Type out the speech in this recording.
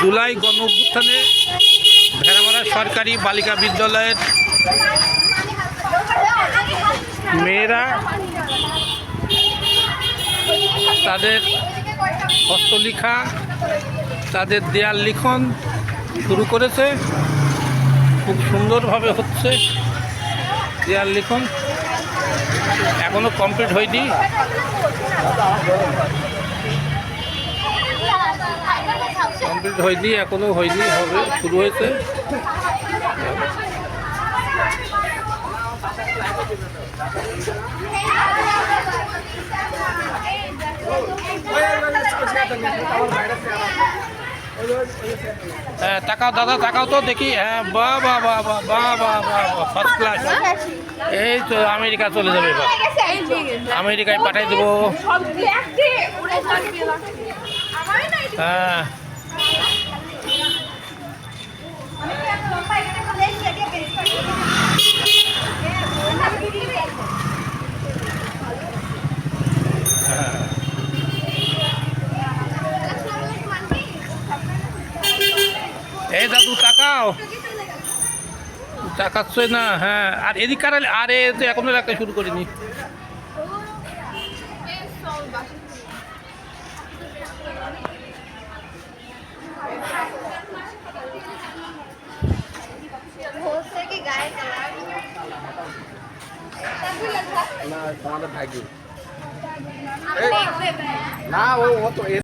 জুলাই গণ অভ্যুত্থানে ভেড়ামারা সরকারি বালিকা বিদ্যালয়ের মেয়েরা তাদের হস্তলিখা, তাদের দেয়াল লিখন শুরু করেছে। খুব সুন্দরভাবে হচ্ছে দেয়াল লিখন, এখনো কমপ্লিট হয়নি। এখনো হয়নি, হবে, শুরু হয়েছে। হ্যাঁ, তাকাও দাদা, তাকাও তো দেখি। হ্যাঁ, বাহ বাহ বাহ বাহ বাহ বাহ বাহ, ফার্স্ট ক্লাস। এই তো আমেরিকা চলে যাবে এবার, আমেরিকায় পাঠাই দেবো। হ্যাঁ, এই দাদু তাকাও, তাকাচ্ছে না। হ্যাঁ, আর এদিক কারালে, আরে তো এখনো রাখতে শুরু করিনি। না তোমাদের ভাগ্য না, ও তো